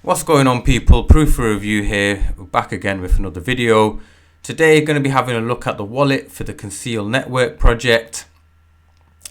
What's going on, people? Proof for Review here. We're back again with another video. Today going to be having a look at the wallet for the Conceal Network project,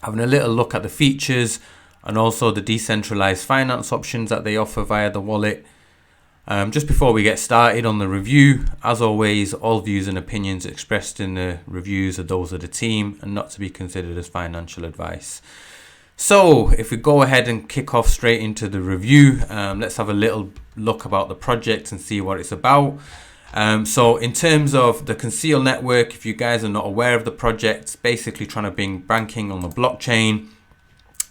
having a little look at the features and also the decentralized finance options that they offer via the wallet. Just before we get started on the review, as always, all views and opinions expressed in the reviews are those of the team and not to be considered as financial advice. So if we go ahead and kick off straight into the review, let's have a little look about the project and see what it's about. So in terms of the Conceal Network, if you guys are not aware of the project, it's basically trying to bring banking on the blockchain.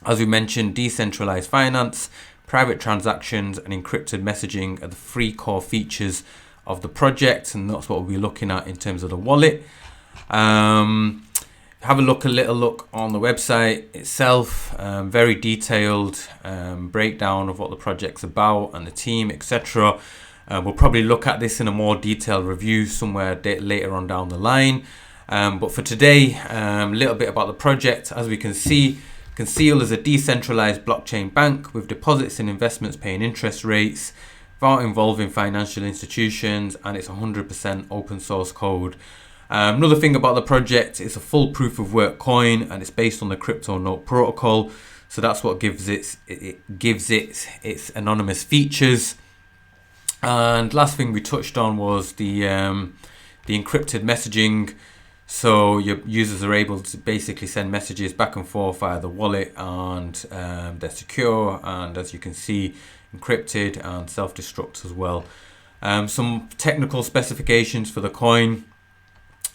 As we mentioned, decentralized finance, private transactions and encrypted messaging are the three core features of the project, and that's what we'll be looking at in terms of the wallet. Have a little look on the website itself. Very detailed breakdown of what the project's about and the team, etc. We'll probably look at this in a more detailed review somewhere later on down the line. But for today, a little bit about the project. As we can see, Conceal is a decentralized blockchain bank with deposits and investments paying interest rates without involving financial institutions, and it's 100% open source code. Another thing about the project, it's a full proof of work coin and it's based on the crypto note protocol. So that's what gives it its anonymous features. And last thing we touched on was the encrypted messaging. So your users are able to basically send messages back and forth via the wallet, and they're secure and, as you can see, encrypted and self-destruct as well. Some technical specifications for the coin.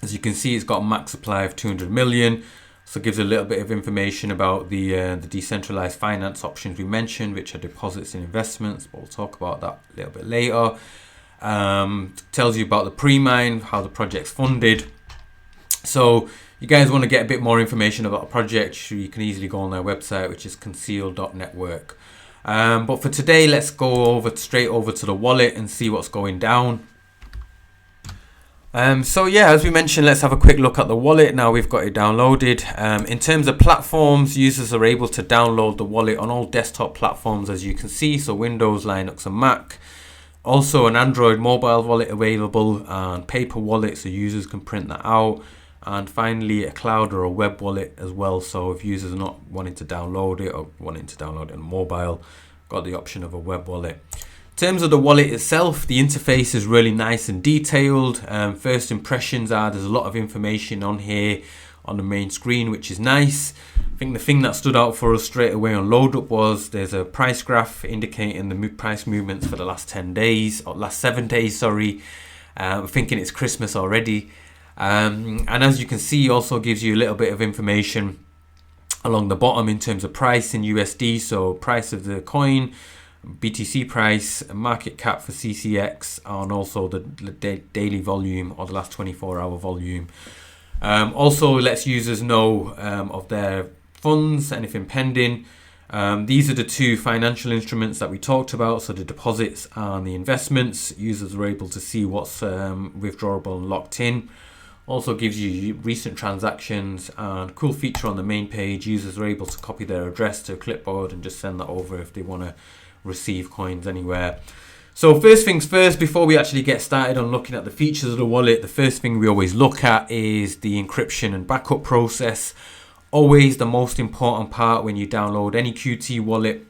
As you can see, it's got a max supply of 200 million. So it gives a little bit of information about the decentralized finance options we mentioned, which are deposits and investments. But we'll talk about that a little bit later. Tells you about the pre-mine, how the project's funded. So you guys want to get a bit more information about the project, you can easily go on their website, which is conceal.network. But for today, let's go straight over to the wallet and see what's going down. So yeah, as we mentioned, let's have a quick look at the wallet. Now we've got it downloaded. In terms of platforms, users are able to download the wallet on all desktop platforms, as you can see. So Windows, Linux and Mac. Also an Android mobile wallet available, and paper wallet, so users can print that out. And finally a cloud or a web wallet as well. So if users are not wanting to download it or wanting to download it on mobile, got the option of a web wallet. In terms of the wallet itself, the interface is really nice and detailed. First impressions are there's a lot of information on here on the main screen, which is nice. I think the thing that stood out for us straight away on load up was there's a price graph indicating the price movements for the last 10 days, or last 7 days, sorry. I'm thinking it's Christmas already. And as you can see, also gives you a little bit of information along the bottom in terms of price in USD, so price of the coin, BTC price, market cap for CCX, and also the daily volume or the last 24-hour volume. Also lets users know of their funds, anything pending. These are the two financial instruments that we talked about, so the deposits and the investments. Users are able to see what's withdrawable and locked in. Also gives you recent transactions, and cool feature on the main page, users are able to copy their address to a clipboard and just send that over if they want to receive coins anywhere. So first things first, before we actually get started on looking at the features of the wallet, the first thing we always look at is the encryption and backup process. Always the most important part when you download any QT wallet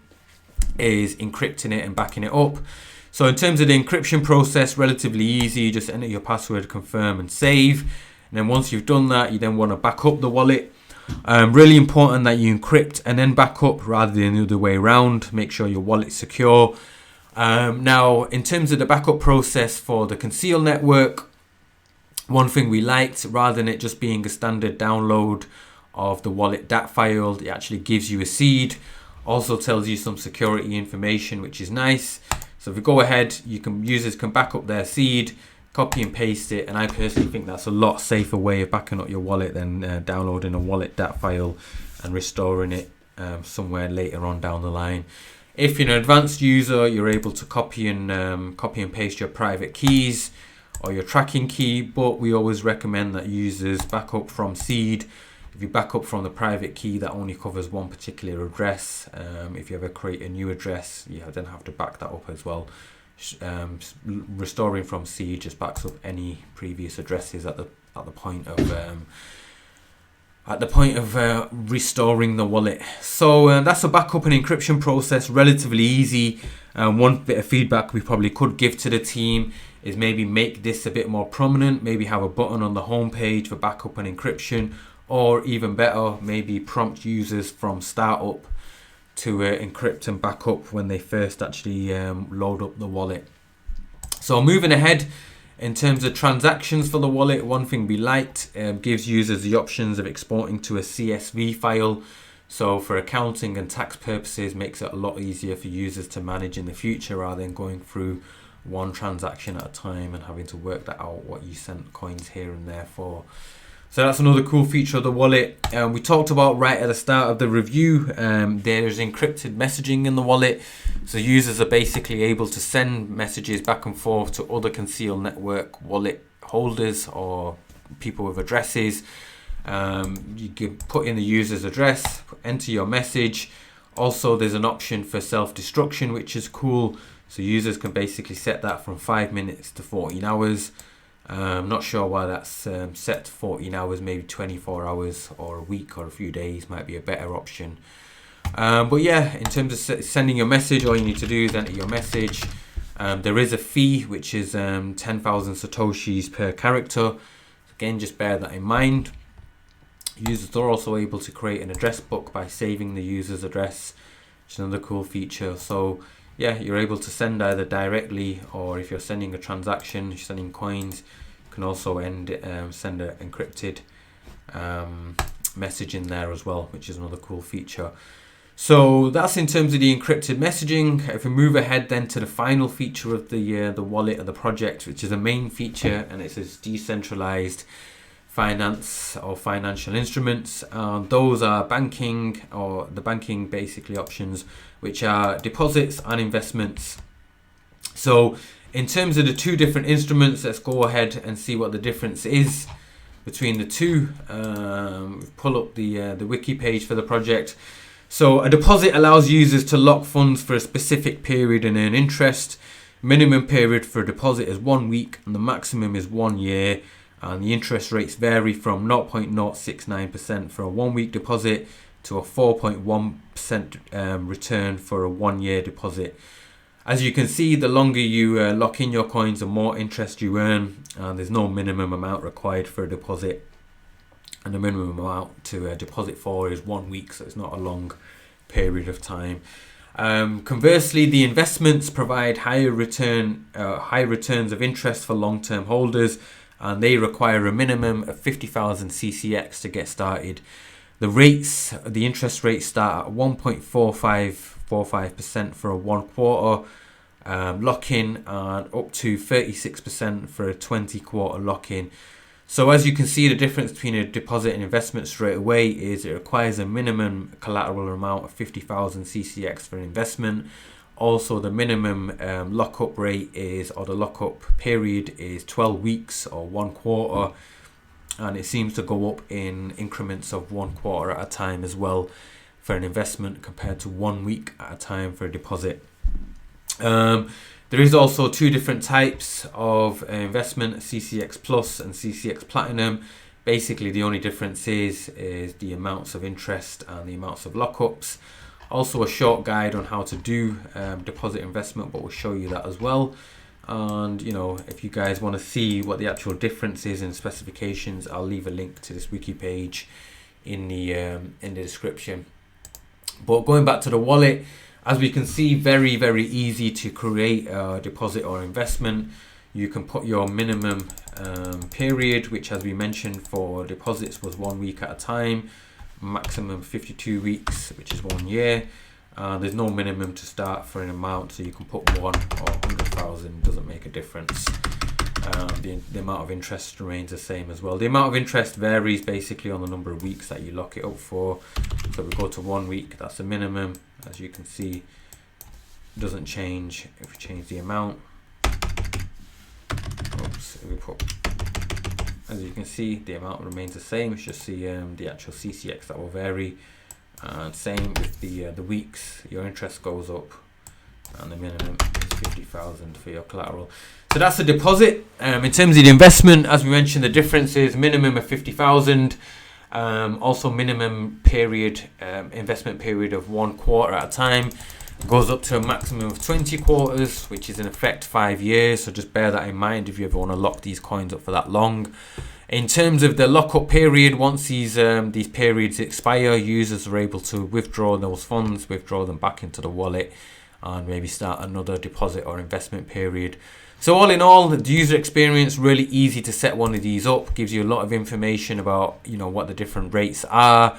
is encrypting it and backing it up. So in terms of the encryption process, relatively easy. You just enter your password, confirm and save. And then once you've done that, you then want to back up the wallet. Really important that you encrypt and then back up rather than the other way around. Make sure your wallet's secure. Now, in terms of the backup process for the Conceal Network, one thing we liked, rather than it just being a standard download of the wallet DAT file, it actually gives you a seed. Also tells you some security information, which is nice. So if we go ahead, users can back up their seed, copy and paste it, and I personally think that's a lot safer way of backing up your wallet than downloading a wallet DAT file and restoring it somewhere later on down the line. If you're an advanced user, you're able to copy and paste your private keys or your tracking key, but we always recommend that users back up from seed. If you back up from the private key, that only covers one particular address. If you ever create a new address, you then have to back that up as well restoring from C just backs up any previous addresses at the point of restoring the wallet. So that's a backup and encryption process, relatively easy. One bit of feedback we probably could give to the team is maybe make this a bit more prominent, maybe have a button on the home page for backup and encryption, or even better, maybe prompt users from startup to encrypt and backup when they first actually load up the wallet. So moving ahead, in terms of transactions for the wallet, one thing we liked, gives users the options of exporting to a CSV file. So for accounting and tax purposes, makes it a lot easier for users to manage in the future rather than going through one transaction at a time and having to work that out, what you sent coins here and there for. So that's another cool feature of the wallet. We talked about right at the start of the review, there's encrypted messaging in the wallet. So users are basically able to send messages back and forth to other Conceal Network wallet holders or people with addresses. You can put in the user's address, enter your message. Also, there's an option for self-destruction, which is cool. So users can basically set that from 5 minutes to 14 hours. I'm not sure why that's set to 14 hours, maybe 24 hours or a week or a few days might be a better option. But yeah, in terms of sending your message, all you need to do is enter your message. There is a fee, which is 10,000 Satoshis per character. Again, just bear that in mind. Users are also able to create an address book by saving the user's address, which is another cool feature. So yeah, you're able to send either directly, or if you're sending a transaction, you're sending coins, you can also send an encrypted message in there as well, which is another cool feature. So that's in terms of the encrypted messaging. If we move ahead then to the final feature of the wallet of the project, which is a main feature, and it says decentralized finance or financial instruments. Those are banking, or the banking basically options, which are deposits and investments. So in terms of the two different instruments, let's go ahead and see what the difference is between the two. Pull up the wiki page for the project. So a deposit allows users to lock funds for a specific period and earn interest. Minimum period for a deposit is 1 week and the maximum is 1 year. And the interest rates vary from 0.069% for a 1 week deposit to a 4.1% return for a 1 year deposit. As you can see, the longer you lock in your coins, the more interest you earn. There's no minimum amount required for a deposit. And the minimum amount to deposit for is 1 week, so it's not a long period of time. Conversely, the investments provide high returns of interest for long-term holders, and they require a minimum of 50,000 CCX to get started. The interest rates start at 1.45% for a 1 quarter lock-in, and up to 36% for a 20 quarter lock-in. So as you can see, the difference between a deposit and investment straight away is it requires a minimum collateral amount of 50,000 CCX for an investment. Also, the minimum lockup rate is, or the lockup period is 12 weeks or 1 quarter, and it seems to go up in increments of 1 quarter at a time as well for an investment, compared to 1 week at a time for a deposit. There is also two different types of investment, CCX Plus and CCX Platinum. Basically, the only difference is the amounts of interest and the amounts of lockups. Also a short guide on how to do deposit investment, but we'll show you that as well. And if you guys want to see what the actual difference is in specifications, I'll leave a link to this wiki page in the description. But going back to the wallet, as we can see, very, very easy to create a deposit or investment. You can put your minimum period, which, as we mentioned, for deposits was 1 week at a time, maximum 52 weeks, which is 1 year. There's no minimum to start for an amount, so you can put 1 or 100,000, doesn't make a difference. The amount of interest remains the same as well. The amount of interest varies basically on the number of weeks that you lock it up for. So we go to 1 week, that's the minimum. As you can see, it doesn't change if we change the amount. Oops, if we put, as you can see, the amount remains the same. It's just the actual CCX that will vary. And same with the weeks, your interest goes up, and the minimum is 50,000 for your collateral. So that's the deposit. In terms of the investment, as we mentioned, the difference is minimum of 50,000. Also minimum period, investment period of 1 quarter at a time. Goes up to a maximum of 20 quarters, which is in effect 5 years. So just bear that in mind if you ever want to lock these coins up for that long. In terms of the lockup period, once these periods expire, users are able to withdraw those funds, withdraw them back into the wallet, and maybe start another deposit or investment period. So all in all, the user experience really easy to set one of these up. Gives you a lot of information about what the different rates are.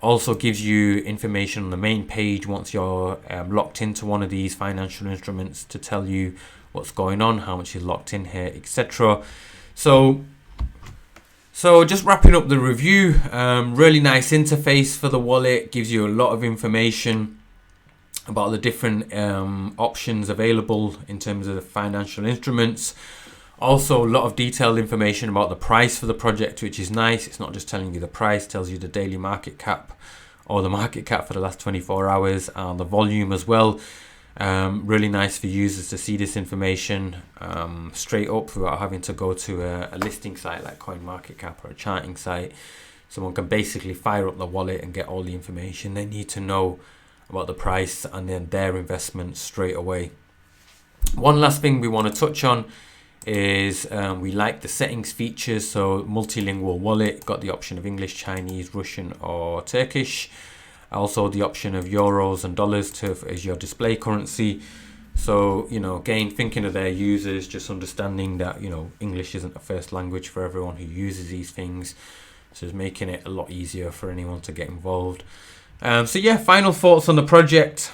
Also gives you information on the main page once you're locked into one of these financial instruments to tell you what's going on, how much is locked in here, etc. So just wrapping up the review, really nice interface for the wallet, gives you a lot of information about the different options available in terms of the financial instruments. Also a lot of detailed information about the price for the project, which is nice. It's not just telling you the price, tells you the daily market cap or the market cap for the last 24 hours and the volume as well. Really nice for users to see this information straight up without having to go to a listing site like CoinMarketCap or a charting site. Someone can basically fire up the wallet and get all the information they need to know about the price and then their investment straight away. One last thing we want to touch on is we like the settings features. So multilingual wallet, got the option of English, Chinese, Russian or Turkish. Also the option of euros and dollars as your display currency. So again, thinking of their users, just understanding that English isn't a first language for everyone who uses these things, so it's making it a lot easier for anyone to get involved. So yeah, final thoughts on the project.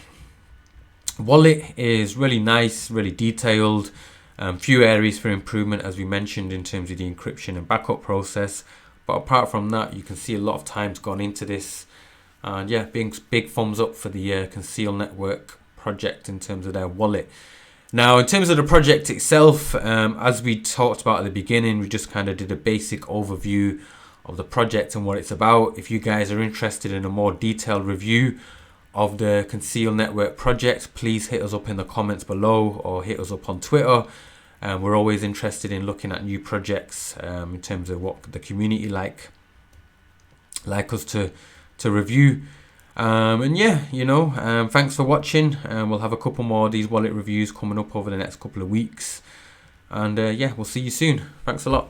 Wallet is really nice, really detailed. Few areas for improvement, as we mentioned, in terms of the encryption and backup process, but apart from that, you can see a lot of time's gone into this. And yeah, big thumbs up for the Conceal Network project in terms of their wallet. Now, in terms of the project itself, as we talked about at the beginning, we just kind of did a basic overview of the project and what it's about. If you guys are interested in a more detailed review of the Conceal Network project, please hit us up in the comments below or hit us up on Twitter. We're always interested in looking at new projects in terms of what the community like us to review. And yeah, thanks for watching. We'll have a couple more of these wallet reviews coming up over the next couple of weeks. And yeah, we'll see you soon. Thanks a lot.